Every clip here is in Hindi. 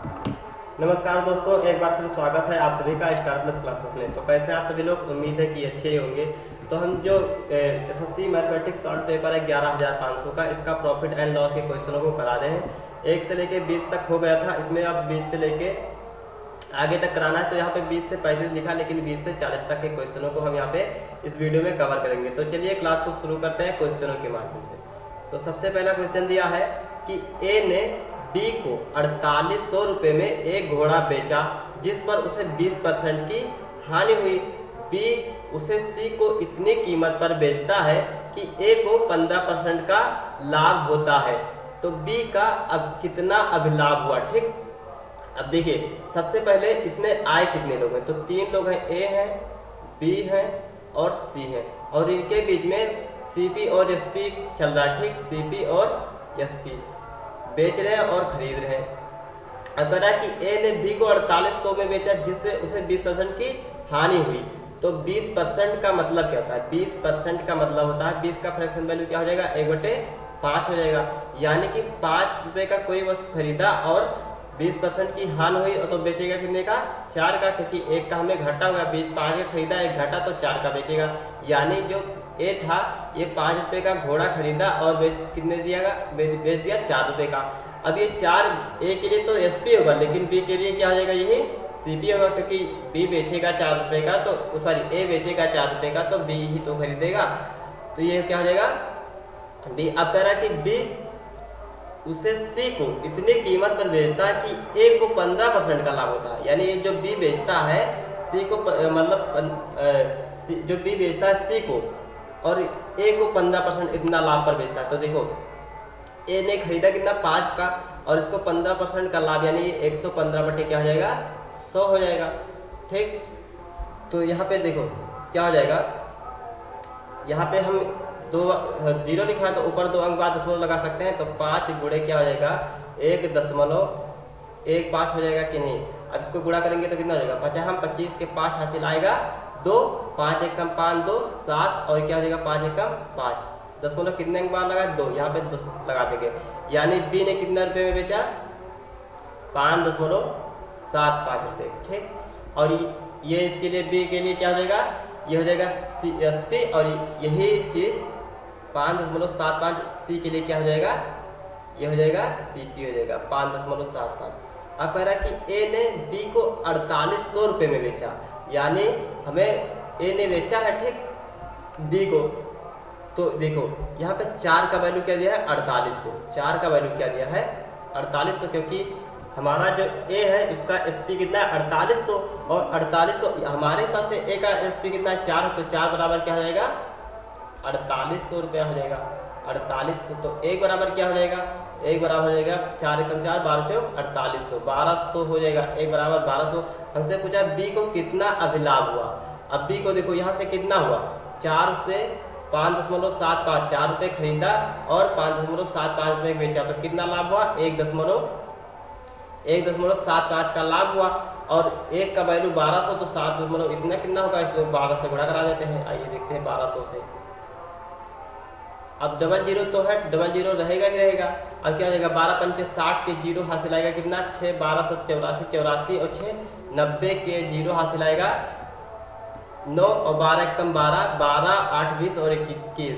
नमस्कार दोस्तों, एक बार फिर स्वागत है आप सभी का स्टार प्लस क्लासेस में। तो कैसे हैं आप सभी लोग? उम्मीद है कि अच्छे ही होंगे। तो हम जो एसएससी मैथमेटिक्स सॉल्व पेपर है 11,500 का, इसका प्रॉफिट एंड लॉस के क्वेश्चनों को करा रहे हैं। 1 से लेके 20 तक हो गया था, इसमें अब 20 से लेके आगे तक कराना है। तो यहाँ पे 20 से 35 लिखा, लेकिन 20 से 40 तक के क्वेश्चनों को हम यहाँ पे इस वीडियो में कवर करेंगे। तो चलिए क्लास को शुरू करते हैं क्वेश्चनों के माध्यम से। तो सबसे पहला क्वेश्चन दिया है कि ए ने बी को 4800 रुपये में एक घोड़ा बेचा, जिस पर उसे 20% की हानि हुई। बी उसे सी को इतनी कीमत पर बेचता है कि ए को 15% का लाभ होता है। तो बी का अब कितना अभिलाभ हुआ? ठीक, अब देखिए सबसे पहले इसमें आए कितने लोग हैं? तो 3 लोग हैं, ए है, बी है और सी है, और इनके बीच में सीपी और एसपी चल रहा है। ठीक, सीपी और एसपी बेच रहे हैं और खरीद रहे हैं। अब कह रहा है कि ए ने बी को 4800 में बेचा, जिससे उसे 20% की हानि हुई। तो 20% का मतलब क्या होता है? 20% का मतलब होता है 20 का फ्रैक्शन वैल्यू क्या हो जाएगा? 1/5 हो जाएगा। यानी कि 5 रुपये का कोई वस्तु खरीदा और 20% की हानि हुई, और तो बेचेगा कितने का? 4 का, क्योंकि एक का हमें घाटा हुआ। 5 का खरीदा, एक घाटा, तो 4 का बेचेगा। यानी जो ए था ये 5 रुपये का घोड़ा खरीदा और कितने बेच दिया? 4 रुपये का। अब ये 4 ए के लिए तो एसपी होगा, लेकिन बी के लिए क्या हो जाएगा? यही सीपी होगा, क्योंकि बी बेचेगा 4 रुपये का, तो सॉरी ए बेचेगा 4 रुपये का, तो बी ही तो खरीदेगा। तो ये क्या हो जाएगा? बी। अब कह रहा है कि बी उसे सी को इतनी कीमत पर बेचता है कि ए को 15% का लाभ होता है। यानी ये जो बी बेचता है सी को जो बी बेचता है सी को, और ए को 15% इतना लाभ पर बेचता है। तो देखो ए ने खरीदा कितना? 5 का, और इसको 15% का लाभ, यानी 115 बटे क्या हो जाएगा? 100 हो जाएगा। ठीक, तो यहाँ पे देखो क्या हो जाएगा, यहाँ पे हम 2 जीरो लिखा है तो ऊपर 2 अंक बाद दशमलव लगा सकते हैं। तो 5 गुणे क्या हो जाएगा? 1.15 हो जाएगा कि नहीं? अब इसको गुणा करेंगे तो कितना हो जाएगा? 50 25 के 5 हासिल आएगा 2, 5 एकम 5 2 7, और क्या हो जाएगा? 5 एकम 5, दशमलव कितने अंक बाद लगा? 2, यहाँ पे 2 लगा देंगे। यानी बी ने कितने रुपए में बेचा? 5.75 रुपये। ठीक, और ये इसके लिए बी के लिए क्या हो जाएगा? ये हो जाएगा एस पी, और यही चीज 5.75 सी के लिए क्या हो जाएगा? ये हो जाएगा सी पी हो जाएगा 5.75। अब कह रहा है कि ए ने बी को 4800 रुपये में बेचा, यानी हमें ए ने बेचा है, ठीक, बी को। तो देखो यहाँ पे 4 का वैल्यू क्या दिया है? 4800। 4 का वैल्यू क्या दिया है? 4800, क्योंकि हमारा जो ए है उसका एसपी कितना है? 4800, और 4800 हमारे हिसाब से ए का एसपी कितना है? 4। तो 4 बराबर क्या हो जाएगा? 4800 रुपया हो जाएगा। 4800, तो एक बराबर क्या हो जाएगा? एक बराबर हो जाएगा 4 एकम 4 12 चौक 4800, 1200 हो जाएगा। एक बराबर 1200। हमसे पूछा बी को कितना अभिलाभ हुआ। अब बी को देखो यहाँ से कितना हुआ? 4 से 5.75, 4 रुपये खरीदा और 5.75 रुपये बेचा, तो कितना लाभ हुआ? 1.75 का लाभ हुआ। और एक का वैल्यू 1200, तो 7 इतना कितना होगा? इसमें 12 से गुणा करा देते हैं। आइए देखते हैं 1200 से। अब डबल जीरो तो है, डबल जीरो रहेगा ही रहेगा। अब क्या हो जाएगा? 12 पंचे 60 के जीरो हासिल आएगा कितना? 6 12 7 84, 84 और 6 90 के जीरो हासिल आएगा 9, और 12 एकम 12, 12 8 20 और 21,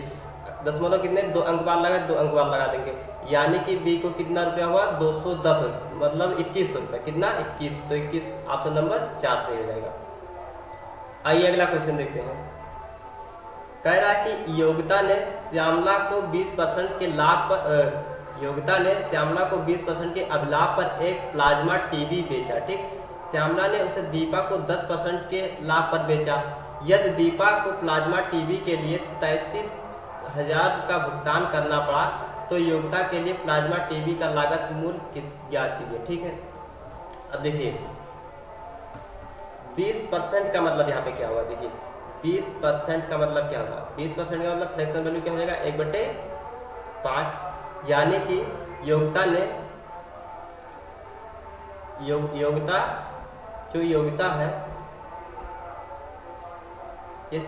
दशमलव कितने? 2 अंक बाद लगा, 2 अंक बाद लगा देंगे। यानी कि बी को कितना रुपया हुआ? 210 रुपये, मतलब 2100 रुपये। कितना? 21। तो 21 ऑप्शन नंबर 4 सही हो जाएगा। आइए अगला क्वेश्चन देखते हैं। कह रहा है कि योगिता ने श्यामला को 20% के लाभ पर योगिता ने श्यामला को 20% के अभिलाभ पर एक प्लाज्मा टीवी बेचा। ठीक, श्यामला ने उसे दीपा को 10% के लाभ पर बेचा। यदि दीपा को प्लाज्मा टीवी के लिए 33,000 का भुगतान करना पड़ा, तो योगिता के लिए प्लाज्मा टीवी का लागत मूल्य ज्ञात कीजिए। ठीक है, अब देखिए 20% का मतलब यहाँ पे क्या हुआ? देखिए 20% का मतलब क्या होगा? 20% का मतलब फ्रैक्शन वैल्यू क्या हो जाएगा? 1/5। यानी कि योगिता ने योगिता जो योगिता है ये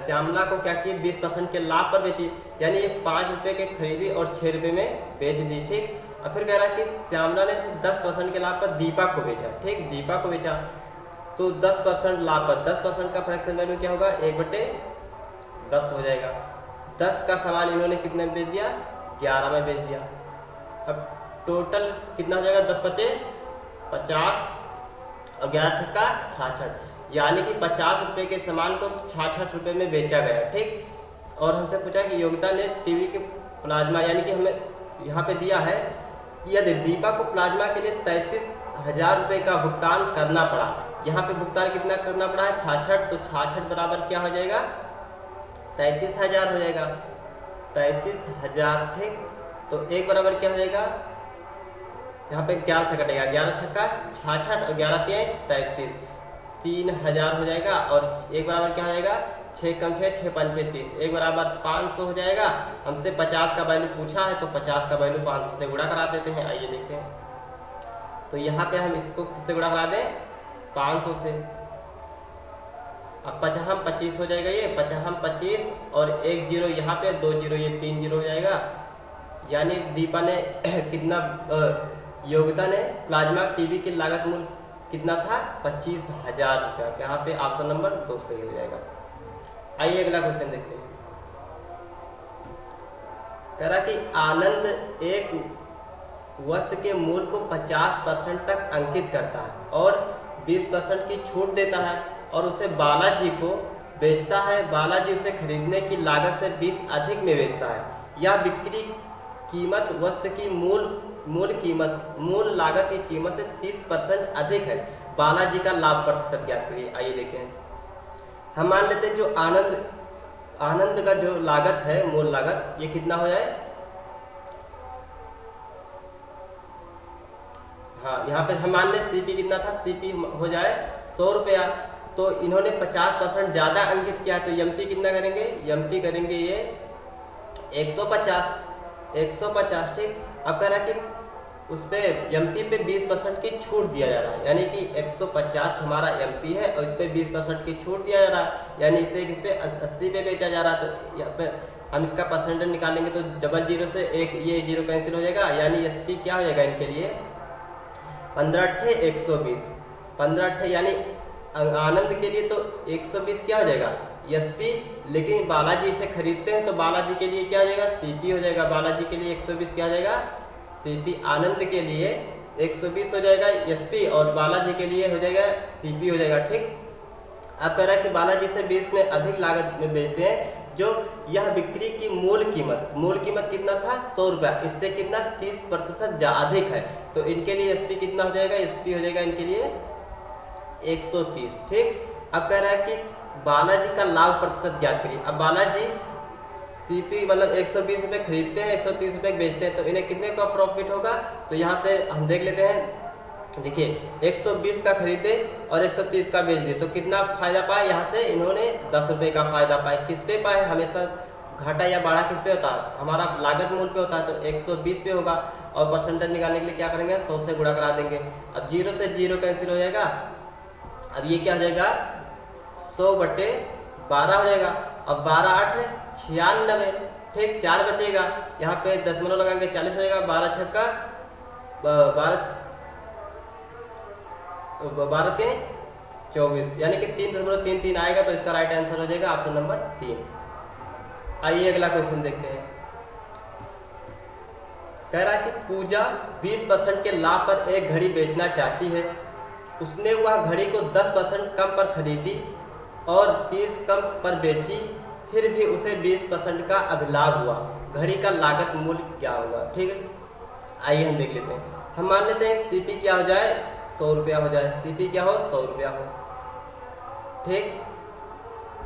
श्यामला को क्या की? 20% के लाभ पर बेची। यानी ये 5 रुपये के खरीदी और 6 रुपये में बेच दी। ठीक, अब फिर कह रहा है कि श्यामला ने 10% के लाभ पर दीपा को बेचा, ठीक, दीपा को बेचा, तो 10% लाभ पर 10% का फ्रैक्शन वैल्यू क्या होगा, 1/10 हो जाएगा। 10 का सामान इन्होंने कितने में बेच दिया, 11 में बेच दिया। अब टोटल कितना हो जाएगा, 10 बचे 50 और 11 छक्का 66, यानी कि 50 रुपये के सामान को 66 रुपये में बेचा गया, ठीक। और हमसे पूछा कि योगिता ने टीवी के प्लाज्मा, यानी कि हमें यहाँ पे दिया है यदि दीपा को प्लाज्मा के लिए 33,000 रुपये का भुगतान करना पड़ा, यहाँ पे भुगतान कितना करना पड़ा है, 66, तो 66 बराबर क्या हो जाएगा, 33,000 हो जाएगा, 33,000, ठीक। तो एक बराबर क्या हो जाएगा, यहाँ पे 11 से कटेगा, 11 छक्का 66 और 11 3 33, 3,000 हो जाएगा। और एक बराबर क्या हो जाएगा, 6 कम 6 6 5 30, एक बराबर 500 हो जाएगा। हमसे 50 का वैल्यू पूछा है तो 50 का वैल्यू 500 से गुणा करा देते हैं, आइए देखते हैं। तो यहाँ पे हम इसको किससे गुणा करा दें, 500 से। अब 50 25 हो जाएगा, ये 50 25 और 1 0 यहाँ पे, 2 0 ये 3 0 हो जाएगा। यानी दीपा ने कितना, योगिता ने प्लाज्मा टीवी की लागत मूल्य कितना था, 25,000 रुपया। यहाँ पे ऑप्शन नंबर 2 सही हो जाएगा। आइए अगला क्वेश्चन देखते हैं। कह रहा कि आनंद एक वस्तु के मूल्य को 50% तक अंकित करता है और 20% की छूट देता है और उसे बालाजी को बेचता है। बालाजी उसे खरीदने की लागत से 20 अधिक में बेचता है। यह बिक्री कीमत वस्तु की मूल लागत की कीमत से 30% अधिक है। बालाजी का लाभ प्रतिशत ज्ञात करिए। आइए देखते हैं। हम मान लेते हैं जो आनंद का जो लागत है, मूल लागत, ये कितना हो जाए, हाँ यहाँ पे हम मान ले सीपी कितना था, सीपी हो जाए 100 रुपया। तो इन्होंने 50% ज़्यादा अंकित किया, तो एमपी कितना करेंगे, एमपी करेंगे ये 150, ठीक। अब कह रहा है कि उस पर एमपी पे 20% की छूट दिया जा रहा है, यानी कि 150 हमारा एमपी है और इस पर 20% की छूट दिया जा रहा है, यानी इस पे 80 पे बेचा जा रहा है। तो यहाँ पे हम इसका परसेंटेज निकालेंगे तो 00 से एक ये 0 कैंसिल हो जाएगा, यानी एसपी क्या हो जाएगा इनके लिए 15 120, 15 यानी आनंद के लिए तो 120 क्या हो जाएगा एसपी, लेकिन बालाजी इसे खरीदते हैं तो बालाजी के लिए क्या हो जाएगा, सीपी हो जाएगा। बालाजी के लिए 120 क्या हो जाएगा, सीपी। आनंद के लिए 120 हो जाएगा एसपी और बालाजी के लिए हो जाएगा सीपी हो जाएगा, ठीक। अब कह रहा है कि बालाजी से 20 में अधिक लागत में बेचते हैं, जो यह बिक्री की मूल कीमत कितना था 100 रुपया, इससे कितना 30% अधिक है। तो इनके लिए एसपी कितना हो जाएगा, एसपी हो जाएगा इनके लिए 130, ठीक। अब कह रहा है कि बालाजी का लाभ प्रतिशत ज्ञात करिए। अब बालाजी सीपी मतलब 120 रुपये खरीदते हैं, 130 रुपये बेचते हैं, तो इन्हें कितने का प्रॉफिट होगा। तो यहाँ से हम देख लेते हैं, देखिए 120 का खरीदे और 130 का बेच दिए, तो कितना फायदा पाए, यहाँ से इन्होंने 10 रुपये का फायदा पाए। किस पे पाए, हमेशा घाटा या बढ़ा किस पे होता है, हमारा लागत मूल्य पे होता है, तो 120 पे होगा। और परसेंटेज निकालने के लिए क्या करेंगे, 100 से गुणा करा देंगे। अब 0 से 0 कैंसिल हो जाएगा। अब ये क्या हो जाएगा 100/12 हो जाएगा। अब 12 8 96, ठीक, 4 बचेगा, यहाँ पे दशमलव लगाएंगे 40 हो जाएगा। 12 छक्का 12 3 24, यानी कि 3.33 आएगा। तो इसका राइट आंसर हो जाएगा ऑप्शन नंबर 3। आइए अगला क्वेश्चन देखते हैं। कह रहा है कि पूजा 20% के लाभ पर एक घड़ी बेचना चाहती है। उसने वह घड़ी को 10% कम पर खरीदी और 30 कम पर बेची, फिर भी उसे 20% का अधिलाभ हुआ। घड़ी का लागत मूल्य क्या होगा, ठीक है। आइए हम देख लेते हैं। हम मान लेते हैं सीपी क्या हो जाए 100 रुपया हो जाए, सीपी क्या हो 100 रुपया हो, ठीक।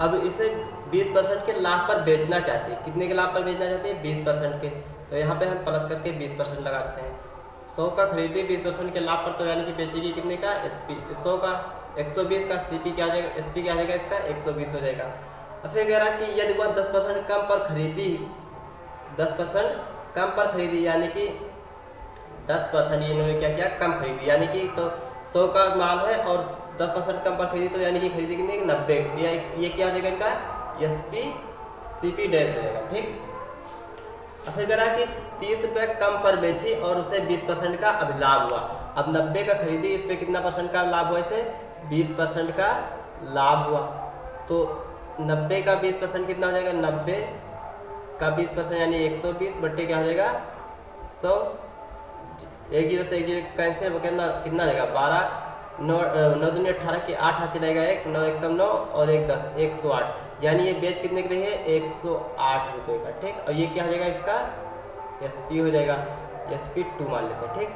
अब इसे 20% के लाभ पर बेचना चाहती है। कितने के लाभ पर बेचना चाहती है, 20% के। तो यहाँ पे हम प्लस करके 20% लगाते हैं। 100 का खरीदी 20% के लाभ पर, तो यानी कि बेचेगी कितने का, एसपी 100 का, 120 का, सीपी क्या आ जाएगा, एसपी क्या आ जाएगा इसका 120 हो जाएगा। अब फिर कह रहा है कि यदि वह 10% कम पर खरीदी, 10% कम पर खरीदी, यानी कि 10% इन्होंने क्या किया, कम खरीदी, यानी कि तो 100 का माल है और 10% कम पर खरीदी, तो यानी कि खरीदी कितनी 90। ये क्या हो जाएगा इनका एसपी सीपी डैश हो जाएगा, ठीक। और फिर करा कि 30 रुपये कम पर बेची और उसे 20% का अभिलाभ हुआ। अब 90 का खरीदी, इस पर कितना परसेंट का लाभ हुआ, इसे 20% का लाभ हुआ। तो 90 का 20% कितना हो जाएगा, 90 का 20% यानी 120 बट्टे क्या हो जाएगा 100। एक जीरो से एक जीरो कैंसिल, कितना कितना जाएगा 12, 9 दूनी 18 की 8 हासिल आएगा, 1 9 1 9 और 1 10, 108। यानी ये बेच कितने की रही है 108 रुपये का। ठीक, और ये क्या हो जाएगा इसका SP हो जाएगा, SP2 मान लेते हैं। ठीक,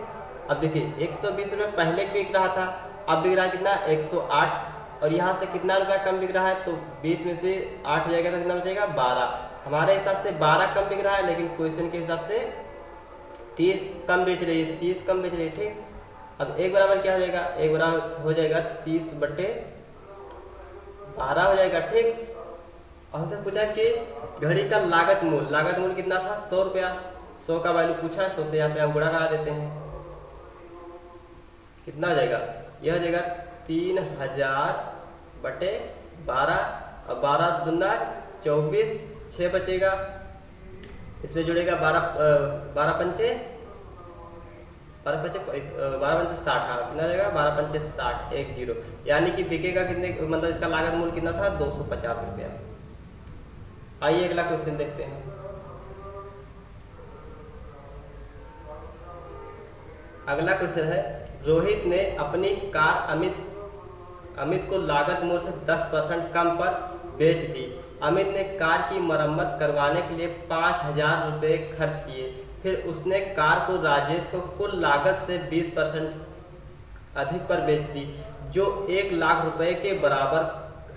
अब देखिए 120 रुपये पहले बिक रहा था, अब बिक रहा है कितना 108, और यहाँ से कितना रुपया कम बिक रहा है, तो 20 में से 8 जाएगा तो कितना बचेगा 12। हमारे हिसाब से 12 कम बिक रहा है, लेकिन क्वेश्चन के हिसाब से 30 कम बेच रही है, 30 कम बेच रही है। ठीक, अब एक बराबर क्या हो जाएगा, एक बराबर हो जाएगा 30 बट्टे 12 हो जाएगा। ठीक, और हमसे पूछा कि घड़ी का लागत मूल्य कितना था 100 रुपया, 100 का वैल्यू पूछा है, 100 से यहाँ पे हम गुणा करा देते हैं, कितना हो जाएगा, यह हो जाएगा 3000 बटे 12 और 12 दूना 24, 6 बचेगा, इसमें जुड़ेगा 12 पंचे 60, हाँ कितना हो जाएगा 12 पंचे 60, 1 0, यानी कि बिकेगा कितने, मतलब इसका लागत मूल्य कितना था 250 रुपया। आइए अगला क्वेश्चन देखते हैं। अगला क्वेश्चन है, रोहित ने अपनी कार अमित को लागत मूल्य से 10% कम पर बेच दी। अमित ने कार की मरम्मत करवाने के लिए 5000 रुपये खर्च किए, फिर उसने कार को राजेश को कुल लागत से 20% अधिक पर बेच दी, जो 1 लाख रुपए के बराबर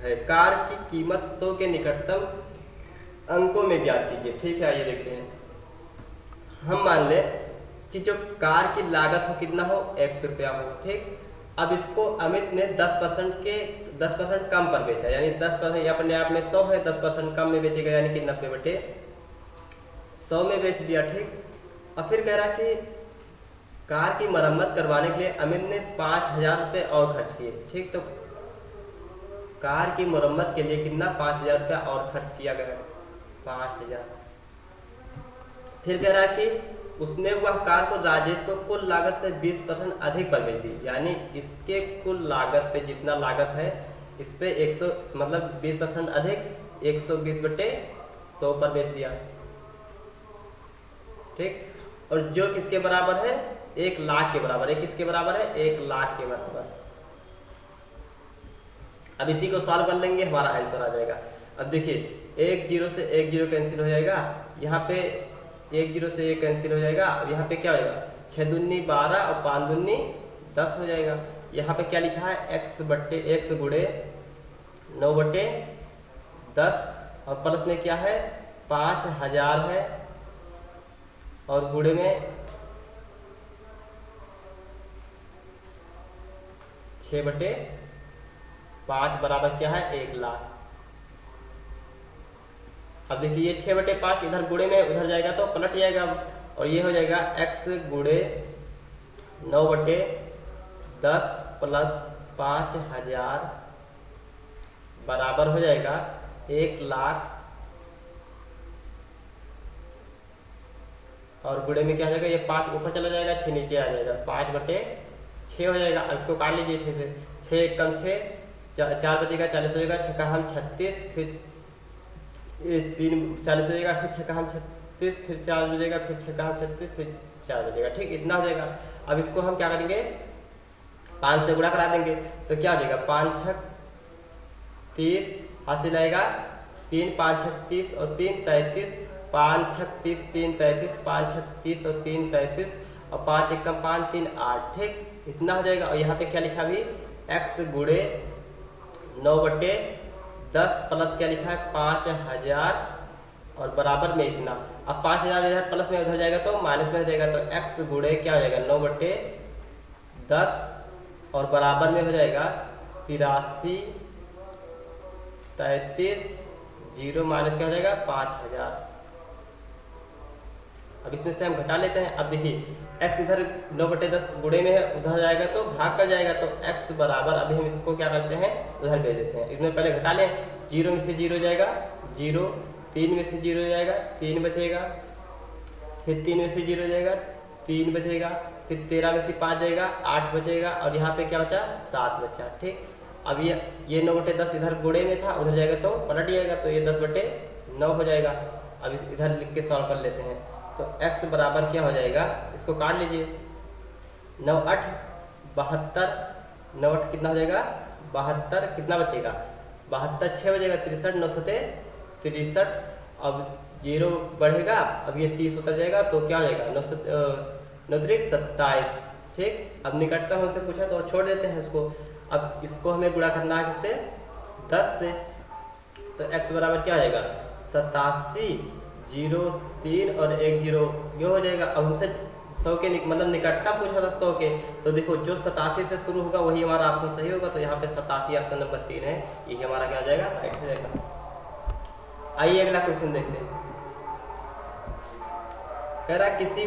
है। कार की कीमत 100 के निकटतम अंकों में ज्ञात कीजिए। ठीक है, ये देखते हैं। हम मान लें कि जो कार की लागत हो कितना हो 100 रुपया हो। ठीक, अब इसको अमित ने 10% कम पर बेचा, यानी 10% अपने आप में 100 है, 10% कम में बेचेगा, यानी कि 90 बटे 100 में बेच दिया। ठीक, और फिर कह रहा कि कार की मरम्मत करवाने के लिए अमित ने 5000 रुपये और खर्च किए। ठीक, तो कार की मरम्मत के लिए कितना 5000 रुपया और खर्च किया गया, 5000। फिर कह रहा कि उसने वह कार को राजेश को कुल लागत से 20% अधिक पर बेच दी, यानी इसके कुल लागत पे जितना लागत है इस पे 100 मतलब 20% अधिक 120 बटे 100 पर बेच दिया। ठीक, और जो किसके बराबर है 1 लाख के बराबर है, किसके बराबर है 1 लाख के बराबर। अब इसी को सॉल्व कर लेंगे, हमारा आंसर आ जाएगा। अब देखिए 1 0 से 1 0 कैंसिल हो जाएगा, यहाँ पे 1 0 से 1 कैंसिल हो जाएगा। अब यहाँ पे क्या हो जाएगा 6 दूनी 12 और 5 दूनी 10 हो जाएगा। यहाँ पे क्या लिखा है x गुणे 9 बटे 10 और प्लस में क्या है 5000 है और गुणे में 6 बटे 5 बराबर क्या है 1 लाख। अब देखिए ये 6 बटे 5 इधर गुणे में उधर जाएगा तो पलट जाएगा, और ये हो जाएगा x गुणे 9 बटे 10 प्लस 5000 बराबर हो जाएगा 1 लाख, और गुणे में क्या हो जाएगा ये 5 ऊपर चला जाएगा 6 नीचे आ जाएगा, 5 बटे 6 हो जाएगा। अब इसको काट लीजिए 6 से, 6 1 कम 6, 4 बचेगा 40 हो जाएगा, 6 का हम 36, फिर 3 40 हो जाएगा, फिर 6 का हम 36, फिर 4 बजेगा, फिर 6 का हम 36, फिर 4 बजेगा। ठीक, इतना हो जाएगा। अब इसको हम क्या करेंगे 5 से गुणा करा देंगे, तो क्या हो जाएगा 5 6 30 हासिल आएगा, 3 5 6 30 और 3 33, 5 6 30 3 33, 5 6 30 और 3 33 और 5 1 कम 5 3 8। ठीक, इतना हो जाएगा। और यहाँ पे क्या लिखा भी x गुणे 9 बटे 10 प्लस क्या लिखा है 5000 और बराबर में इतना। अब 5000 इधर प्लस में उधर जाएगा तो माइनस में हो जाएगा, तो x गुणे क्या हो जाएगा 9 बटे 10 और बराबर में हो जाएगा 83 33, 0 माइनस क्या हो जाएगा 5000। अब इसमें से हम घटा लेते हैं। अब देखिए x इधर 9 बटे 10 गुणे में है, उधर जाएगा तो भाग कर जाएगा, तो x बराबर अभी हम इसको क्या करते हैं उधर भेज देते हैं। इसमें पहले घटा लें, 0 में से 0 जाएगा 0, 3 में से 0 जाएगा 3 बचेगा, फिर 3 में से 0 जाएगा, 3 बचेगा, फिर 13 में से 5 जाएगा, 8 बचेगा, और यहाँ पे क्या बचा, 7 बचा। ठीक, अब ये 9/10 इधर गुणे में था, उधर जाएगा तो पलट जाएगा, तो ये 10/9 हो जाएगा। अब इधर लिख के सॉल्व कर लेते हैं, तो x बराबर क्या हो जाएगा, इसको काट लीजिए, 9 8 72, 9 8 कितना हो जाएगा 72, कितना बचेगा 72, 6 बचेगा 63, 9 सते 63, अब 0 बढ़ेगा, अब ये 30 उतर जाएगा, तो क्या हो जाएगा 9 त्रिक 27। ठीक, अब निकटता हमसे पूछा तो छोड़ देते हैं उसको। अब इसको हमें गुणा करना है किससे, 10 से, तो x बराबर क्या आ जाएगा 87, 0 3 और 1 0 ये हो जाएगा। अब हमसे 100 के मतलब निकटता पूछा था 100 के, तो देखो जो 87 से शुरू होगा वही हमारा ऑप्शन सही होगा, तो यहाँ पे 87 ऑप्शन नंबर 3 है, यही हमारा क्या हो जाएगा, राइट हो जाएगा। आइए अगला क्वेश्चन देखते हैं। कह रहा किसी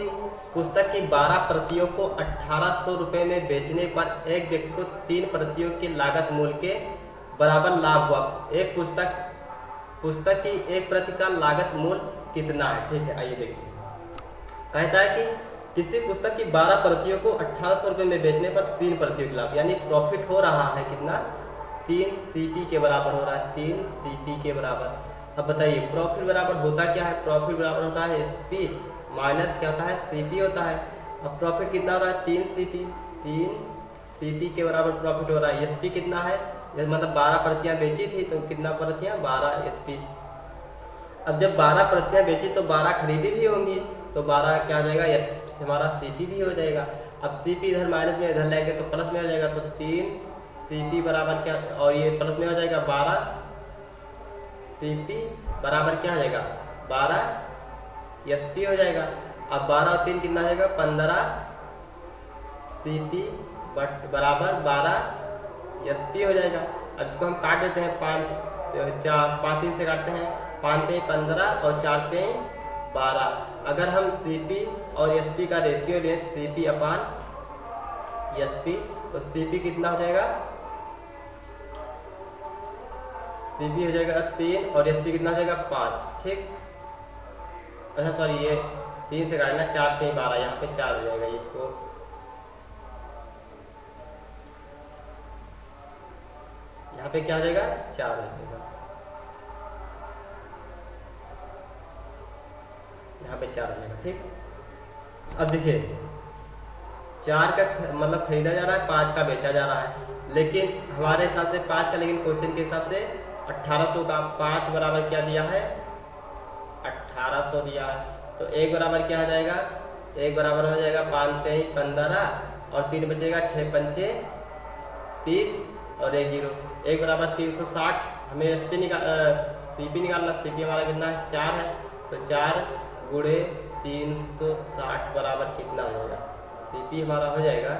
पुस्तक की 12 प्रतियों को 1800 रुपये में बेचने पर एक व्यक्ति को 3 प्रतियों की लागत मूल्य के बराबर लाभ हुआ। एक पुस्तक की एक प्रति का लागत मूल्य कितना है। ठीक है, आइए देखिए। कहता है कि किसी पुस्तक की 12 प्रतियों को 1800 रुपये में बेचने पर 3 प्रतियों की लाभ, यानी प्रॉफिट हो रहा है कितना, 3 CP के बराबर हो रहा है, 3 CP के बराबर। अब बताइए प्रॉफिट बराबर होता क्या है, प्रॉफिट बराबर होता है SP माइनस क्या होता है CP होता है। अब प्रॉफिट कितना हो रहा है 3 CP के बराबर प्रॉफिट हो रहा है। SP कितना है, मतलब 12 प्रतियां बेची थी तो कितना प्रतियां 12 SP। अब जब 12 प्रतियां बेची तो 12 खरीदी भी होंगी, तो 12 क्या हो जाएगा हमारा CP भी हो जाएगा। अब CP इधर माइनस में इधर लेंगे तो प्लस में हो जाएगा, तो 3 CP बराबर क्या, और ये प्लस में हो जाएगा 12 CP बराबर क्या हो जाएगा 12 SP हो जाएगा। अब 12 और 3 कितना हो जाएगा 15 CP बराबर 12 SP हो जाएगा। अब इसको हम काट देते हैं, 5 3 से काटते हैं, 5 3 15 और 4 3 12। अगर हम CP और SP का रेशियो लें CP अपान SP, तो CP कितना हो जाएगा, CP हो जाएगा 3 और SP कितना हो जाएगा 5। ठीक, अच्छा सॉरी ये 3 से काटना, 4 3 12, यहाँ पे 4 हो जाएगा, इसको यहाँ पे क्या हो जाएगा 4 हो जाएगा, यहाँ पे 4 हो जाएगा। ठीक, अब देखिए 4 का मतलब खरीदा जा रहा है, 5 का बेचा जा रहा है, लेकिन हमारे हिसाब से 5 का, लेकिन क्वेश्चन के हिसाब से 1800 का 5 बराबर क्या दिया है 1800 दिया है, तो 1 बराबर क्या हो जाएगा, 1 बराबर हो जाएगा 5 3 15 और 3 बचेगा 6 5 30 और 1 0, 1 बराबर 360। हमें SP CP निकालना, CP हमारा कितना है 4 है, तो 4 गुणे 360 बराबर कितना हो जाएगा, CP हमारा हो जाएगा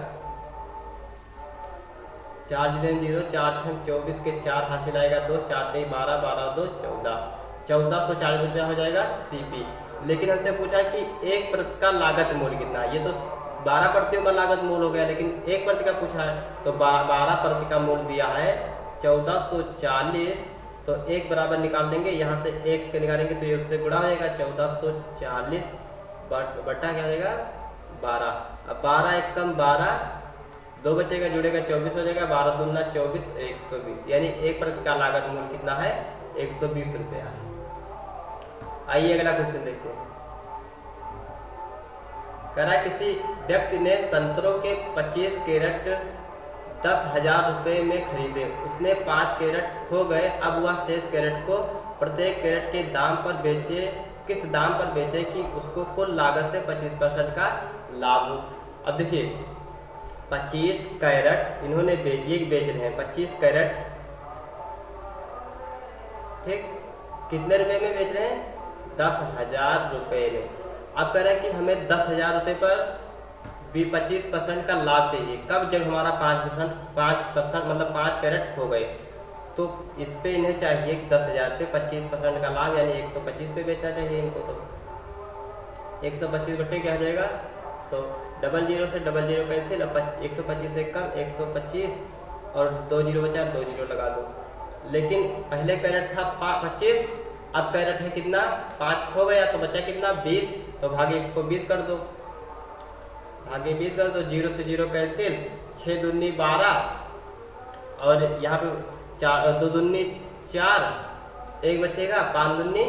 4 0 4 6 24 के 4 हासिल आएगा 2, 4 3 12 12 2 14, 1440 रुपया हो जाएगा CP। लेकिन हमसे पूछा कि एक प्रति का लागत मूल्य कितना है, ये तो 12 प्रतियों का लागत मूल्य हो गया, लेकिन एक प्रति का पूछा है, तो 12 प्रति का मूल्य दिया है 1440, तो 1 बराबर निकाल देंगे, यहाँ से 1 निकालेंगे तो ये उससे गुणा हो जाएगा, 1440 बटा क्या हो जाएगा 12। अब 12 1 कम 12, 2 बचेगा जुड़ेगा 24 हो जाएगा, 12 दूना 24 120, यानी एक प्रति का लागत मूल्य कितना है 120 रुपया है। आइए अगला क्वेश्चन देखते हैं। कह रहा है किसी व्यक्ति ने संतरों के 25 कैरेट 10,000 रुपये में खरीदे, उसने 5 कैरेट खो गए, अब वह शेष कैरेट को प्रत्येक कैरेट के दाम पर बेचे, किस दाम पर बेचे कि उसको कुल लागत से 25% का लाभ हो। अब देखिए 25 कैरेट इन्होंने बेच रहे हैं, 25 कैरेट, ठीक, कितने रुपए में बेच रहे हैं 10,000 रुपये में। अब कह रहे हैं कि हमें 10,000 रुपये पर भी 25% का लाभ चाहिए, कब, जब हमारा 5% मतलब 5 कैरेट हो गए, तो इस पे इन्हें चाहिए 10,000 पे 25% का लाभ, यानी 125 पे बेचना चाहिए इनको। तो 125 बटे क्या हो जाएगा 100, 00 से 00 कैंसिल, 125 से कम 125 और 2 0 बचा, 2 0 लगा दो। लेकिन पहले कैरेट था 25, अब कैरेट है कितना 5 खो गया तो बचा कितना 20, तो भागे इसको 20 कर दो, भागे 20 कर दो, 0 से 0 कैंसिल, 6 दूनी 12 और यहाँ पे 2 दूनी 4, 1 बचेगा, 5 दूनी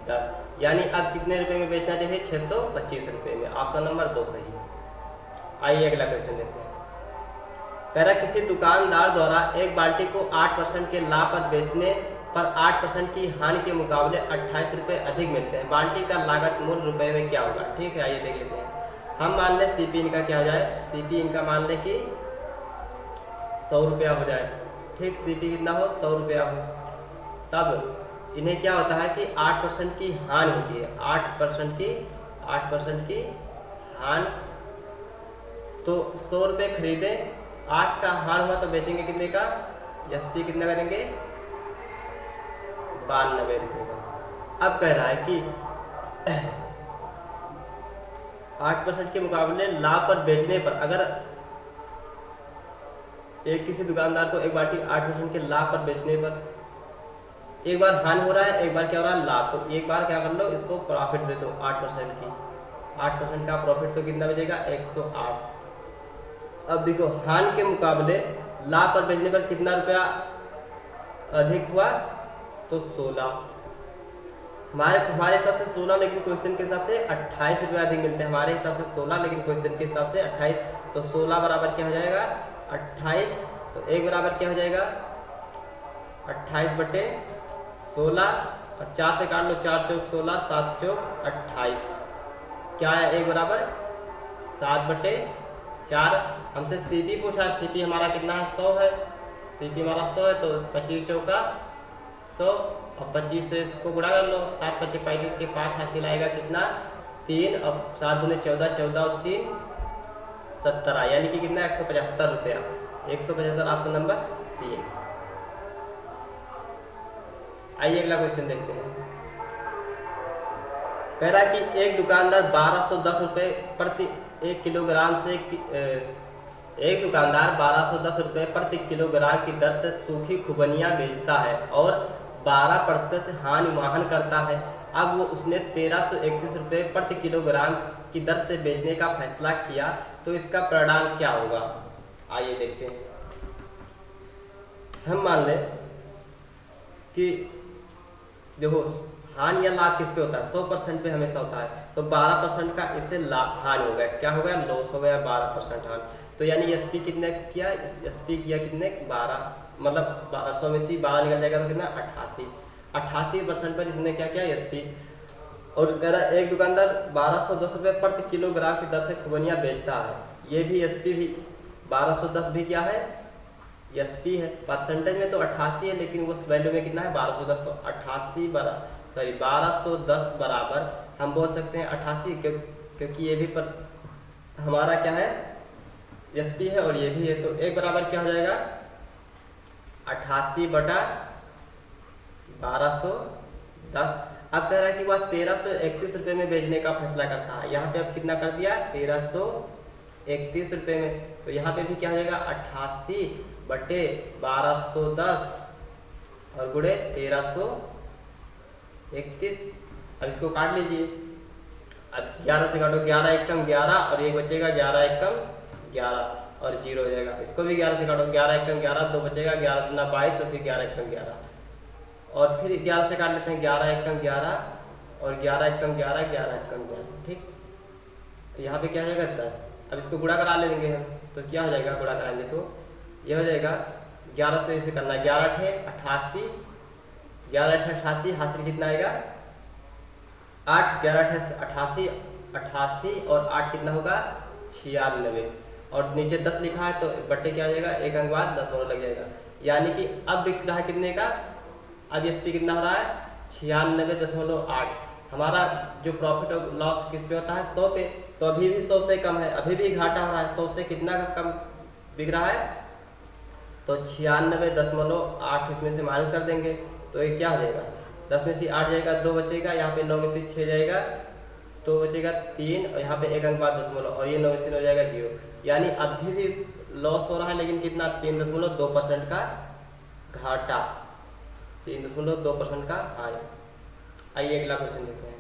10, यानी अब कितने रुपए में बेचना चाहिए 625 रुपए में। ऑप्शन नंबर 2 सही। आइए अगला क्वेश्चन देखते हैं। कह रहा किसी दुकानदार द्वारा एक बाल्टी को 8% के लाभ पर बेचने पर 8% की हानि के मुकाबले 28 रुपये अधिक मिलते हैं, बाल्टी का लागत मूल रुपए में क्या होगा। ठीक है, आइए देख लेते हैं। हम मान लें सीपी इनका क्या हो जाए, सीपी इनका मान लें कि 100 रुपया हो जाए। ठीक, सीपी कितना हो 100 रुपया हो, तब इन्हें क्या होता है कि 8% की हानि होती है, 8% की हानि। तो 100 रुपये खरीदे, 8 का हार हुआ तो बेचेंगे कितने का, एसपी कितना करेंगे 92 रुपये का। अब कह रहा है कि 8% के मुकाबले लाभ पर बेचने पर, अगर एक किसी दुकानदार को एक बाल्टी 8% के लाभ पर बेचने पर, एक बार हानि हो रहा है, एक बार क्या हो रहा है लाभ, तो एक बार क्या कर लो इसको प्रॉफिट दे दो 8% की, 8% का प्रॉफिट तो कितना बचेगा 108। अब देखो हानि के मुकाबले लाभ पर बेचने पर कितना रुपया अधिक हुआ, तो 16। हमारे हिसाब से 16, लेकिन क्वेश्चन के हिसाब से 28 रुपये अधिक मिलते हैं। हमारे हिसाब से 16, लेकिन क्वेश्चन के हिसाब से 28, तो 16 बराबर क्या हो जाएगा 28, तो 1 बराबर क्या हो जाएगा 28 बटे 16, और 4 से काट लो, 4 चौक 16, 7 चौक 28, क्या है 1 बराबर 7 बटे 4। हमसे सीपी पूछा, सीपी हमारा कितना है 100 है, सीपी हमारा 100 है, तो 25 चौका 100 और 25 से इसको गुणा कर लो, 7 25 35 के 5 हासिल आएगा कितना 3, और 7 दूने 14, 14 और 3 17, यानी कि कितना 175 रुपया, 175 ऑप्शन नंबर 3। आइए अगला क्वेश्चन देखते हैं। कह रहा है कि एक दुकानदार 1210 रुपये प्रति 1 किलोग्राम से एक दुकानदार 1210 रुपये प्रति किलोग्राम की दर से सूखी खुबनियाँ बेचता है और 12% हानि वहन करता है। अब वो उसने 1331 रुपये प्रति किलोग्राम की दर से बेचने का फैसला किया, तो इसका परिणाम क्या होगा। आइए देखते हैं। हम मान लें कि देखो हानि या लाभ किस पे होता है 100% पे हमेशा होता है, तो 12% का इससे लाभ हानि हो गया, क्या हो गया लॉस हो गया 12% हानि। तो यानी एसपी कितने किया, एसपी किया कितने 12, मतलब 100 में से 12 निकल जाएगा तो कितना 88% पर इसने क्या किया एसपी। और कह रहा एक दुकानदार 1210 रुपये प्रति किलोग्राम की दर से खुबनियाँ बेचता है, ये भी एसपी भी 1210 भी क्या है एसपी है। परसेंटेज में तो 88 है, लेकिन उस वैल्यू में कितना है 1210, तो 1210 बराबर हम बोल सकते हैं 88, क्योंकि ये भी पर हमारा क्या है एसपी है और ये भी है, तो एक बराबर क्या हो जाएगा 88 बटा 1210। अब कह रहा है कि वह 1331 रुपये में बेचने का फैसला करता है, यहाँ पे अब कितना कर दिया 1331 रुपये में, तो यहाँ पे भी क्या हो जाएगा 88 बटे 1210 और गुणे 1331। अब इसको काट लीजिए, अब 11 से काटो, 11 एकम 11 और एक बचेगा 11 एकम 11 और 0 हो जाएगा। इसको भी 11 से काटो, 11 एकम 11 2 बचेगा, 11 दूना 22 और फिर 11 एकम 11 और फिर 11 से काट लेते हैं, 11 एकम 11 और 11 एकम 11 11 एकम 11। ठीक, यहाँ पे क्या हो जाएगा 10। अब इसको गुणा करा लेंगे हम, तो क्या हो जाएगा गुणा कराएंगे तो ये हो जाएगा 11 से इसे करना है 11 × 88, 11 × 88 हासिल कितना आएगा 8, 11 × 88 88 और 8 कितना होगा 96 और नीचे 10 लिखा है तो बट्टे क्या हो जाएगा एक अंक बाद 10 और लग जाएगा, यानी कि अब बिक रहा है कितने का, अब एसपी कितना हो रहा है 96.8। हमारा जो प्रॉफिट और लॉस किस पे होता है 100 पे, तो अभी भी 100 से कम है, अभी भी घाटा हो रहा है, 100 से कितना कम बिक रहा है, तो 96.8 इसमें से माइनस कर देंगे तो ये क्या हो जाएगा 10 में से 8 जाएगा 2 बचेगा, यहाँ पे 9 में से 6 जाएगा तो बचेगा 3 और यहाँ पे एक अंक बाद 10 और ये 9 में से 9 जाएगा 0, यानी अभी भी लॉस हो रहा है, लेकिन कितना 3.2% का घाटा, 3.2% का हाई। आइए अगला क्वेश्चन देखते हैं।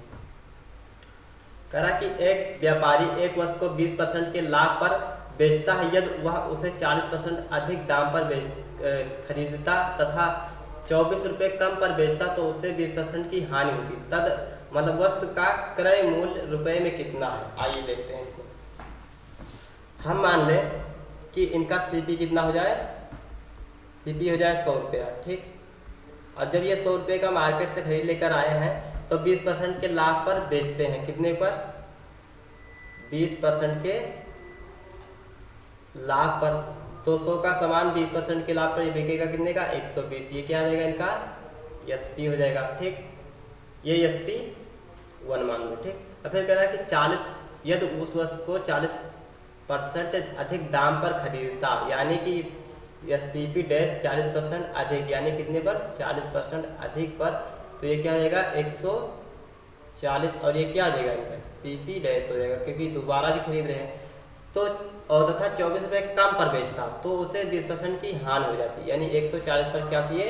कह रहा कि एक व्यापारी एक वस्तु को 20% के लाभ पर बेचता है यदि वह उसे 40% अधिक दाम पर खरीदता तथा 24 रुपये कम पर बेचता तो उसे 20% की हानि होगी। तद मतलब वस्तु का क्रय मूल्य रुपए में कितना है। आइए देखते हैं इसको। हम मान लें कि इनका सीपी कितना हो जाए, सीपी हो जाए 100 रुपया, ठीक। और जब ये 100 रुपये का मार्केट से खरीद लेकर आए हैं तो 20% के लाभ पर बेचते हैं। कितने पर? 20% के लाभ पर। तो 100 का सामान 20% के लाभ पर बिकेगा कितने का? 120। ये क्या आ जाएगा इनका? एसपी हो जाएगा, ठीक। ये एसपी 1 मान लो, ठीक। और फिर कह रहा है कि 40 यदि उस वस्तु को 40% अधिक दाम पर खरीदता, यानी कि सीपी डैश 40% अधिक, यानी कितने पर? 40% अधिक पर। तो ये क्या आ जाएगा? 140। और ये क्या आ जाएगा इनका? सीपी डैश हो जाएगा क्योंकि दोबारा भी खरीद रहे हैं। तो और तथा 24 रुपये कम पर बेचता तो उसे 20% की हानि हो जाती, यानी 140 पर क्या किए?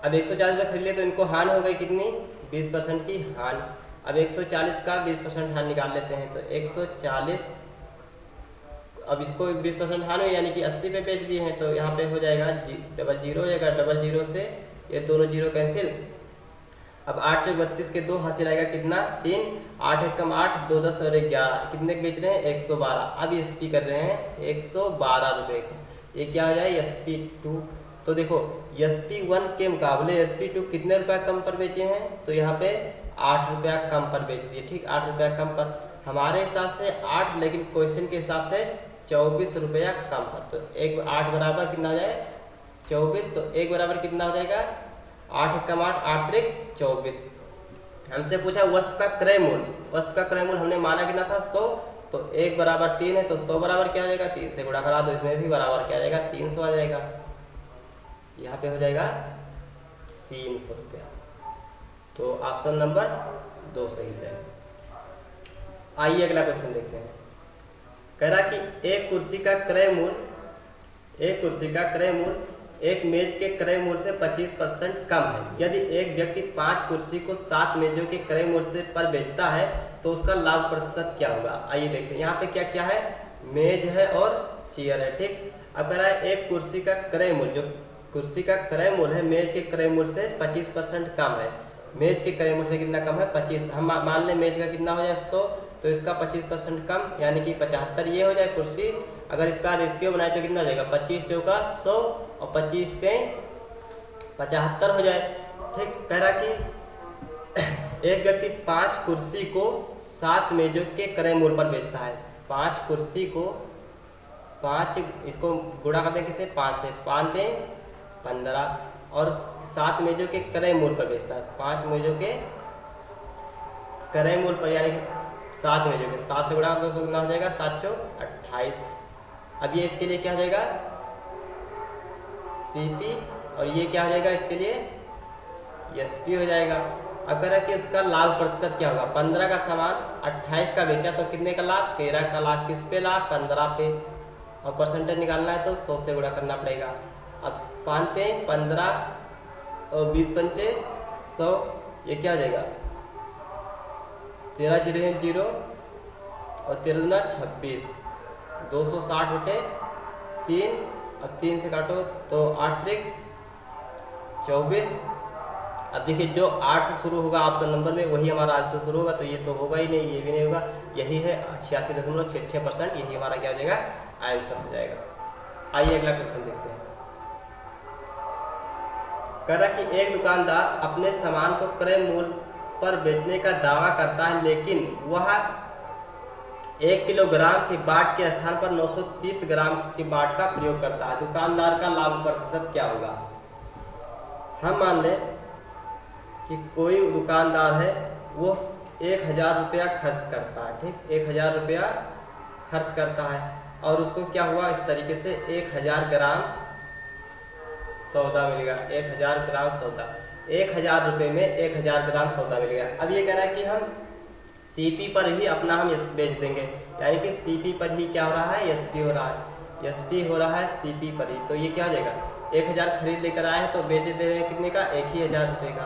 अब 140 पर खरीद लिए तो इनको हानि हो गई कितनी? 20% की हानि। अब 140 का 20% हानि निकाल लेते हैं तो 140, अब इसको 20% हानि हुई यानी कि 80 पे बेच दिए हैं तो यहाँ पे हो जाएगा डबल जीरो हो जाएगा। डबल जीरो से ये दोनों जीरो कैंसिल। अब 8 चौक 32 के 2 हासिल आएगा कितना? 3। 8 एक कम 8, 2 10 और 11 कितने के बेच रहे हैं? 112। अब एसपी कर रहे हैं 112 रुपये के। ये क्या हो जाए? SP2। तो देखो SP1 के मुकाबले SP2 कितने रुपया कम पर बेचे हैं? तो यहाँ पे 8 रुपया कम पर बेच दिए, ठीक। 8 रुपया कम पर हमारे हिसाब से 8, लेकिन क्वेश्चन के हिसाब से 24 रुपया कम पर। तो 8 बराबर कितना हो जाए? 24। तो 1 बराबर कितना हो जाएगा? 8 एक कम 8, 8 त्रिक 24। हमसे पूछा वस्तु का क्रय मूल्य। वस्तु का क्रय मूल्य हमने माना कितना था? 100। तो 1 बराबर 3 है तो 100 बराबर क्या आ जाएगा? 3 से गुणा करा दो, इसमें भी बराबर क्या आ जाएगा? 300 आ जाएगा। यहाँ पे हो जाएगा 300 रुपया। तो ऑप्शन नंबर 2 सही हो जाएगा। आइए अगला क्वेश्चन देखते हैं। कह रहा कि एक कुर्सी का क्रय मूल्य एक मेज के क्रय मूल्य से 25% कम है। यदि एक व्यक्ति 5 कुर्सी को 7 मेजों के क्रय मूल्य से पर बेचता है तो उसका लाभ प्रतिशत क्या होगा। आइए देखते हैं। यहाँ पे क्या क्या है? मेज है और चेयर है, ठीक। अब कह रहा है एक कुर्सी का क्रय मूल्य, जो कुर्सी का क्रय मूल्य है मेज के क्रय मूल्य से 25% कम है। मेज के क्रय मूल्य से कितना कम है? 25। हम मान लें मेज का कितना हो जाए? 100। तो इसका 25% कम यानी कि 75 ये हो जाए कुर्सी। अगर इसका रेशियो बनाए तो कितना हो जाएगा? 25 चौका 100 और 25 के 75 हो जाए, ठीक। कह रहा कि एक व्यक्ति 5 कुर्सी को 7 मेजों के क्रय मूल्य पर बेचता है। 5 कुर्सी को 5, इसको गुणा करते हैं किसे? 5 से। 5 दें 15 और 7 मेजों के क्रय मूल्य पर बेचता है। 5 मेजों के क्रय मूल्य पर यानी कि 7 मेजों के 7 से गुणा तो कितना हो जाएगा? 7 चौक 28। अब ये इसके लिए क्या हो जाएगा? सीपी। और ये क्या हो जाएगा इसके लिए? एसपी हो जाएगा। अब कह रहा है कि उसका लाभ प्रतिशत क्या होगा? 15 का सामान 28 का बेचा तो कितने का लाभ? 13 का लाभ। किस पे लाभ? 15 पे। और परसेंटेज निकालना है तो 100 से गुणा करना पड़ेगा। अब 5 15 और 20 पंचे 100, ये क्या हो जाएगा? 13 जीरो है 0 और 13 दूना 26। 260 बटे 3 और 3 से काटो तो 8 त्रिक 24। अब देखिए जो 8 से शुरू होगा ऑप्शन नंबर में वही हमारा आज से शुरू होगा, तो ये तो होगा ही नहीं, ये भी नहीं होगा। यही है 86.66%, यही हमारा क्या हो जाएगा? आंसर हो जाएगा। आइए अगला क्वेश्चन देखते हैं। कह रहा कि एक दुकानदार अपने सामान को क्रय मूल्य पर बेचने का दावा करता है, लेकिन वह 1 किलोग्राम के बाट के स्थान पर 930 ग्राम के बाट का प्रयोग करता है। दुकानदार का लाभ प्रतिशत क्या होगा? हम मान लें कि कोई दुकानदार है, वो 1000 रुपया खर्च करता है, ठीक। 1000 रुपया खर्च करता है और उसको क्या हुआ? इस तरीके से 1000 ग्राम सौदा मिलेगा। 1000 ग्राम सौदा, 1000 रुपये में 1000 ग्राम सौदा मिलेगा। अब ये कह रहा है कि हम सीपी पर ही अपना हम बेच देंगे, यानी कि सीपी पर ही क्या हो रहा है? एसपी हो रहा है। एसपी हो रहा है सीपी पर ही। तो ये क्या हो जाएगा? 1000 खरीद लेकर आए हैं तो बेचे दे रहे हैं कितने का? 1000 रुपये का।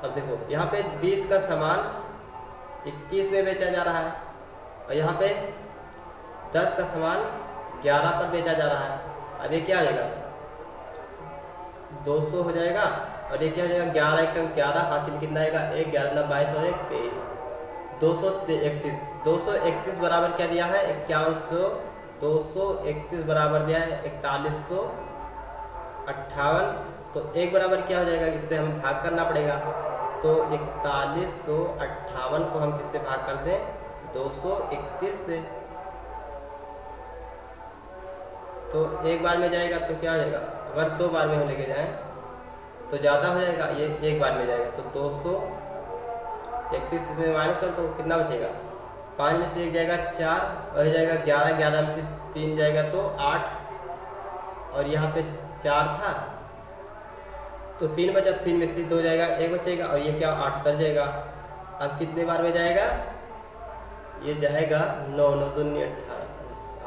अब देखो यहाँ पे 20 का सामान 21 में बेचा जा रहा है और यहाँ पे 10 का सामान 11 पर बेचा जा रहा है। अब ये क्या आ जाएगा, 200 हो जाएगा और ये क्या हो जाएगा, 11 एकम 11, हासिल कितना आएगा, 1, 11 22 और 1 23, 231। 231 बराबर क्या दिया है, 5100। 231 बराबर दिया है 4158। तो एक बराबर क्या हो जाएगा, इससे हमें भाग करना पड़ेगा। तो 4158 को हम किससे भाग करते हैं, 231 से। तो एक बार में जाएगा तो क्या हो जाएगा, अगर 2 बार में हम लेके जाएं तो ज़्यादा हो जाएगा, ये एक बार में जाएगा। तो 231 इसमें माइनस कर तो कितना बचेगा, 5 में से 1 जाएगा 4 और जाएगा 11, 11 में से 3 जाएगा तो 8 और यहाँ पे 4 था तो 3 बचा, 3 में से 2 जाएगा, 1 बचेगा और ये क्या 8 तर जाएगा। अब कितने बार में जाएगा, ये जाएगा 9, 9 दूनी 18,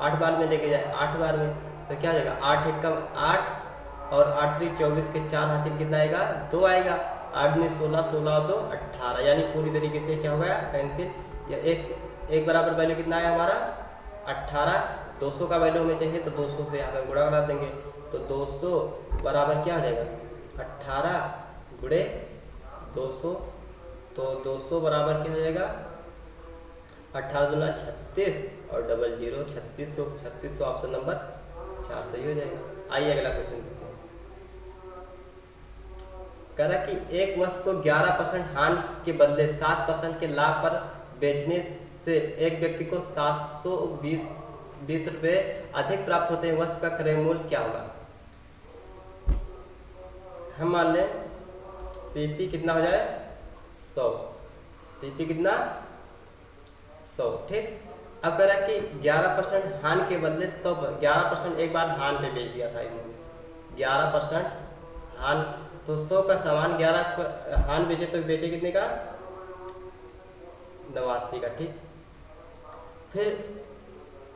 8 बार में लेके जाए, 8 बार में तो क्या हो जाएगा, 8 एकम 8 और 8 3 24 के 4 हासिल कितना आएगा, 2 आएगा। 8 में 16, 16 2 18, यानी पूरी तरीके से क्या हो गया, कैंसिल। या एक बराबर वैल्यू कितना है हमारा 18। 200 का वैल्यू हमें चाहिए तो 200 से यहाँ पे गुणा करा देंगे। तो 200 बराबर क्या हो जाएगा, 18 गुणे 200। तो 200 बराबर क्या हो जाएगा, 18 दूना 36 और 00 3600। 3600 ऑप्शन नंबर 4 सही हो जाएगा। आइए अगला क्वेश्चन देखते हैं। कह रहा कि एक वस्तु को 11% हानि के बदले 7% के लाभ पर बेचने से एक व्यक्ति को 720 रुपये अधिक प्राप्त होते हैं, वस्तु का क्रय मूल्य क्या होगा। हम मान लें सीपी कितना हो जाए 100, सीपी कितना 100, ठीक। अब कह रहा कि 11% हानि के बदले 100, 11% एक बार हानि पे बेच दिया था इन्होंने, 11% हानि, तो 100 का सामान 11 हानि बेचे तो बेचे कितने का, 89 का, ठीक। फिर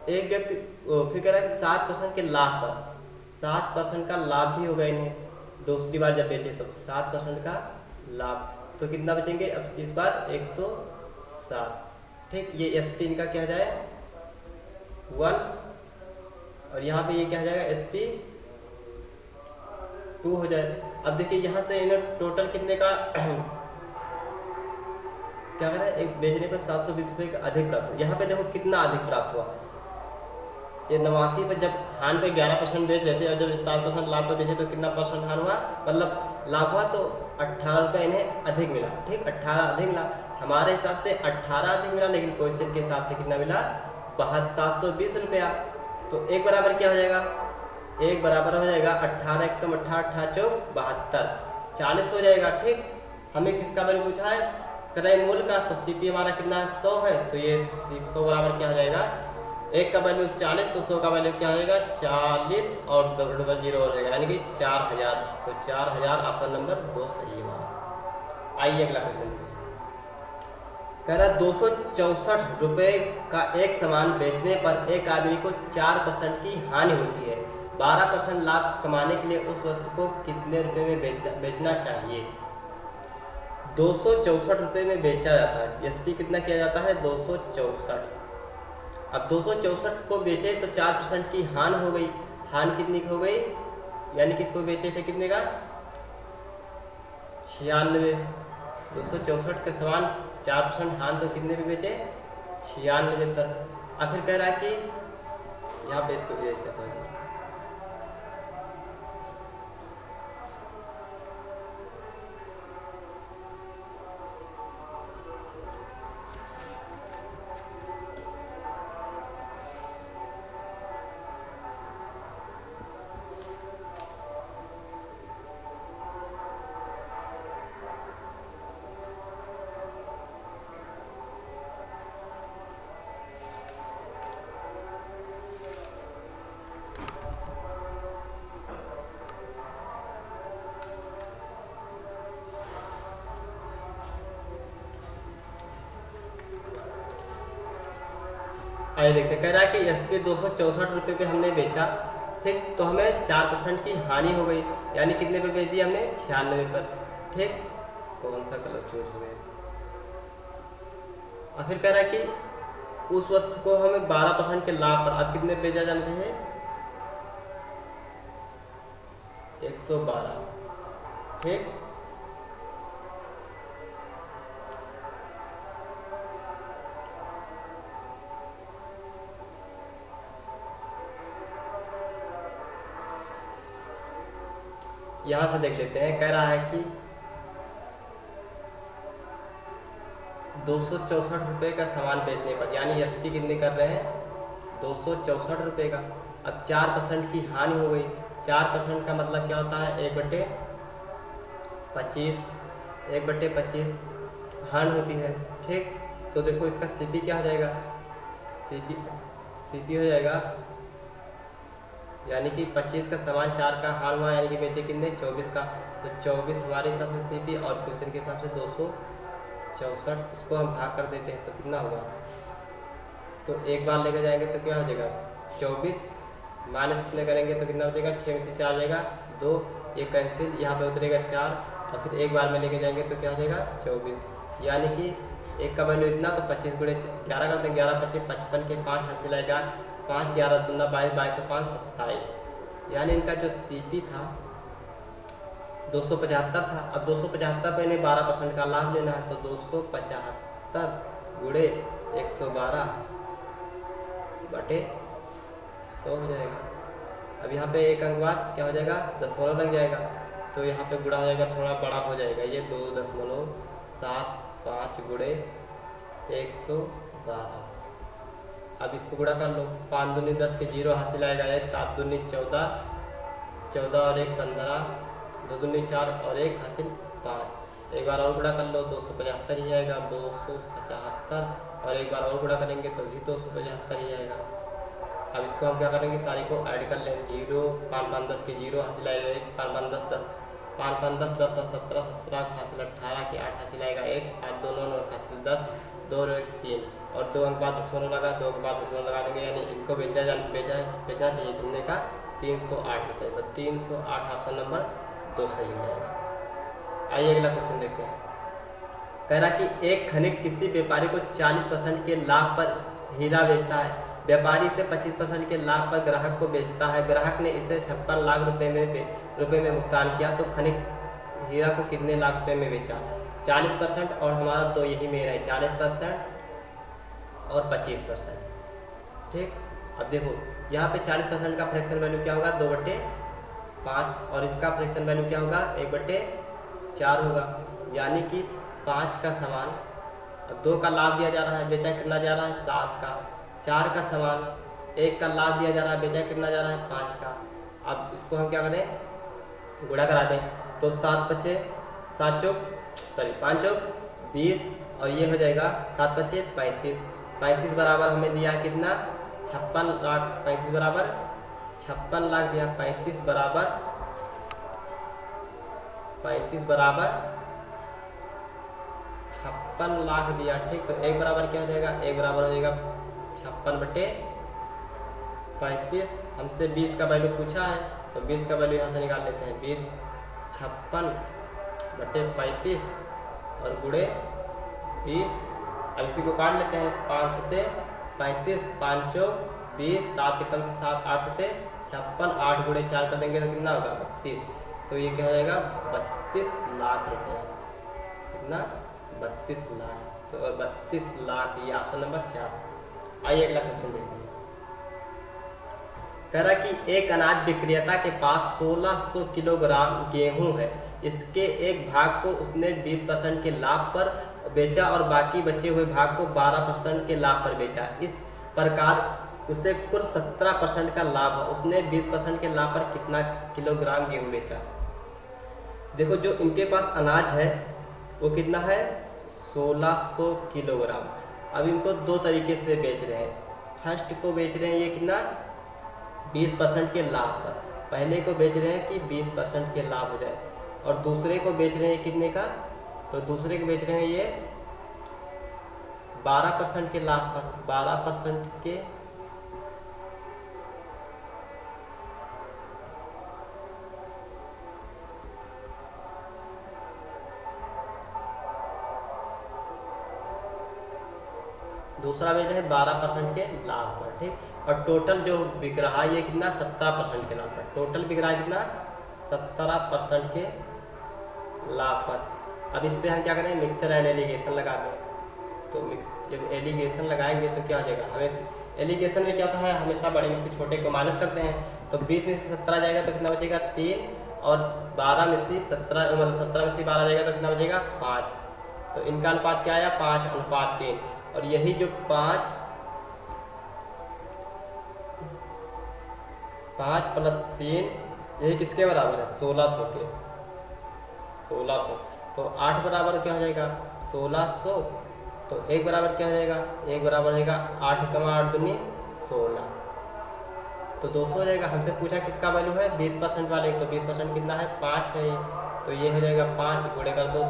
एक व्यक्ति फिर कह रहा है कि 7% के लाभ पर, 7% का लाभ भी होगा इन्हें दूसरी बार जब बेचे तो 7% का लाभ, तो कितना बचेंगे अब इस बार 107, ठीक। ये एसपी इनका क्या हो जाए 1 और यहाँ पे ये क्या हो जाएगा एसपी 2 हो जाए। अब देखिए यहाँ से इन्हें टोटल कितने का क्या करें, एक बेचने पर 720 रुपये का अधिक प्राप्त। यहाँ पे देखो कितना अधिक प्राप्त हुआ, ये 89 पर जब हान पे 11% बेच रहे थे और जब 7% लाभ पर बेचे तो कितना परसेंट हान हुआ, मतलब लाभ हुआ, तो 18 रुपये इन्हें अधिक मिला, ठीक। 18 अधिक मिला, हमारे हिसाब से 18 अधिक मिला, लेकिन क्वेश्चन के हिसाब से कितना मिला 720 रुपया। तो एक बराबर क्या हो जाएगा, एक बराबर हो जाएगा 18 एकम 18, 18 चौक 72, 40 हो जाएगा, ठीक। हमें किसका वैल्यू पूछा है, क्रय मूल्य का, तो सीपी हमारा कितना 100 है, तो ये 100 बराबर क्या हो जाएगा, एक का वैल्यू 40 तो 100 का वैल्यू क्या हो जाएगा 40 और 00 हो जाएगा, यानी कि 4000। तो 4000 ऑप्शन नंबर 2 सही है। आइए अगला क्वेश्चन कह रहा 264 रुपये का एक सामान बेचने पर एक आदमी को 4% की हानि होती है, 12% लाभ कमाने के लिए उस वस्तु को कितने रुपए में बेचना चाहिए। 264 रुपये में बेचा जाता है, एसपी कितना किया जाता है 264। अब 264 को बेचे तो 4% की हानि हो गई, हानि कितनी की हो गई, यानी कि इसको बेचे थे कितने का 96। 264 के समान 4% हानि तो कितने पे बेचे 96 पर। अब फिर कह रहा है कि यहाँ पे इसको इरेज करता है, आइए देखते। कह रहा है कि एसपी 264 रुपये पे हमने बेचा, ठीक, तो हमें 4% की हानि हो गई, यानी कितने पे बेच दी हमने 96 पर, ठीक। कौन सा कलर चूज हो गया। और फिर कह रहा है कि उस वस्तु को हमें 12% के लाभ पर अब कितने बेचा जाना चाहिए, 112। ठीक, यहां से देख लेते हैं। कह रहा है कि 264 रुपये का सामान बेचने पर, यानी एसपी कितने कर रहे हैं, 264 रुपये का। अब 4% की हानि हो गई। 4% का मतलब क्या होता है, 1/25, 1/25 हानि होती है। ठीक, तो देखो इसका सीपी क्या हो जाएगा, सीपी हो जाएगा, यानी कि 25 का सामान 4 का हाल हुआ, यानी कि बेचे कितने, 24 का। तो 24 हमारे हिसाब से सीपी, और क्वेश्चन के हिसाब से 264, इसको हम भाग कर देते हैं तो कितना होगा, तो एक बार लेकर जाएंगे तो क्या हो जाएगा, 24 माइनस में करेंगे तो कितना हो जाएगा, 6 में से 4 जाएगा 2, ये कैंसिल, यहाँ पे उतरेगा 4, और फिर एक बार में लेके जाएंगे तो क्या हो जाएगा 24, यानी कि एक का वैल्यू इतना, तो 25 गुणे 11 करते हैं, 11 25 55 के 5 हासिल आएगा, 5 11 दूना 22, 22 से 5 27, यानी इनका जो सीपी था 275 था। अब 275 पे इन्हें 12% का लाभ लेना है, तो 275 गुणे 112 बटे 100 हो जाएगा। अब यहाँ पे एक अंक बाद क्या हो जाएगा, दशमलव लग जाएगा, तो यहाँ पे गुणा हो जाएगा, थोड़ा बड़ा हो जाएगा, ये 2.75 गुणे 112। अब इसको गुणा कर लो, 5 दूनी 10 के 0 हासिल आएगा 1, 7 दूनी 14, 14 और 1 15, 2 दूनी 4 और 1 हासिल 5। एक बार और गुणा कर लो, 275 ही आएगा, 275, और एक बार और गुणा करेंगे तो भी 275 ही आएगा। अब इसको हम क्या करेंगे, सारी को ऐड कर लें, 0 5 5 10 के 0 हासिल आएगा 1, 5 5 10 10, 5 5 10 10 17 17 हासिल 18 के 8 हासिल आएगा 1, 7 2 9 9 हासिल 10, 2 और 1 3, और 2 अंक बाद दशमलव लगा, 2 अंक बाद दशमलव लगा देंगे, यानी इनको बेचना चाहिए कितने का, 308 रुपये। तो 308 ऑप्शन नंबर 2 सही हो जाएगा। आइए अगला क्वेश्चन देखते हैं। कह रहा कि एक खनिक किसी व्यापारी को 40% के लाभ पर हीरा बेचता है, व्यापारी इसे 25% के लाभ पर ग्राहक को बेचता है, ग्राहक ने इसे 56 लाख रुपए में भुगतान किया, तो खनिक हीरा को कितने लाख रुपए में बेचा, 40%, और हमारा तो यही मेरा है 40% और 25%। ठीक, अब देखो यहाँ पे 40% का फ्रैक्शन वैल्यू क्या होगा, 2/5, और इसका फ्रैक्शन वैल्यू क्या होगा, 1/4 होगा, यानी कि 5 का सामान, 2 का लाभ दिया जा रहा है, बेचा कितना जा रहा है 7 का, 4 का सामान 1 का लाभ दिया जा रहा है, बेचा कितना जा रहा है 5 का। अब इसको हम क्या करें, गुणा करा दें, तो 5 चौक 20, और ये हो जाएगा 7 5 35, 35 बराबर हमें दिया कितना, 56 लाख, 35 बराबर 56 लाख दिया, 35 बराबर 56 लाख दिया। ठीक, तो एक बराबर क्या हो जाएगा, एक बराबर हो जाएगा 56/35, हमसे 20 का वैल्यू पूछा है, तो 20 का वैल्यू यहाँ से निकाल लेते हैं, 20 56/35 और गुणे 20। अब इसी को काट लेते हैं, 5 सते 35, 5 चौक 20, 7 एकम से 7, 8 सते 56, 8 गुणे 4 कर देंगे तो कितना होगा 32, तो ये क्या हो जाएगा 32 लाख रुपये, कितना 32 लाख, तो 32 लाख, ये ऑप्शन नंबर 4। आइए अगला क्वेश्चन देखते हैं। कह रहा कि एक अनाज विक्रेता के पास 1600 किलोग्राम गेहूं है, इसके एक भाग को उसने 20% के लाभ पर बेचा और बाकी बचे हुए भाग को 12% के लाभ पर बेचा, इस प्रकार उसे कुल 17% का लाभ है, उसने 20% के लाभ पर कितना किलोग्राम गेहूं बेचा। देखो जो इनके पास अनाज है वो कितना है 1600 किलोग्राम। अब इनको 2 तरीके से बेच रहे हैं, फर्स्ट को बेच रहे हैं ये कितना 20% के लाभ पर, पहले को बेच रहे हैं कि 20% के लाभ हो जाए, और दूसरे को बेच रहे हैं कितने का, तो दूसरे को बेच रहे हैं ये 12% के लाभ पर, 12% के दूसरा बेच रहे हैं 12% के लाभ पर, ठीक। और टोटल जो बिक रहा है ये कितना 17% के लाभ पर, टोटल बिक रहा है कितना 17% के लाभ पर। अब इस पर हम क्या करें, मिक्सचर एंड एलिगेशन लगा दें। तो जब एलिगेशन लगाएंगे तो क्या हो जाएगा, हमें एलिगेशन में क्या होता है, हमेशा बड़े में से छोटे को माइनस करते हैं। तो 20 में से 17 जाएगा तो कितना बचेगा 3, और 12 में से 17 मतलब 17 में से 12 जाएगा तो कितना बचेगा 5। तो इनका अनुपात क्या आया 5:3। और यही जो 5 + 3 यही किसके बराबर है 1600 के, 1600। तो 8 बराबर क्या हो जाएगा 1600। तो 1 बराबर क्या हो जाएगा, 1 बराबर हो जाएगा 8 × 8 × 16, तो 200 हो जाएगा। हमसे पूछा किसका वैल्यू है 20% वाले, तो 20% कितना है 5 है। तो ये हो जाएगा 5 गुणे कर दो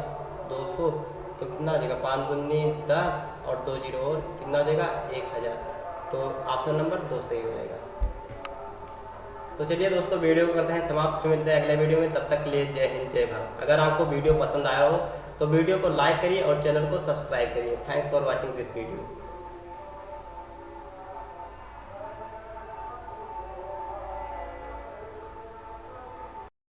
200, तो कितना हो जाएगा 5 दूनी 10 और 2 जीरो और कितना हो जाएगा 1000। तो ऑप्शन नंबर 2 सही हो जाएगा। तो चलिए दोस्तों वीडियो को करते हैं समाप्त, फिर मिलते हैं अगले वीडियो में। तब तक के लिए जय हिंद जय भारत। अगर आपको वीडियो पसंद आया हो तो वीडियो को लाइक करिए और चैनल को सब्सक्राइब करिए। Thanks for watching this video.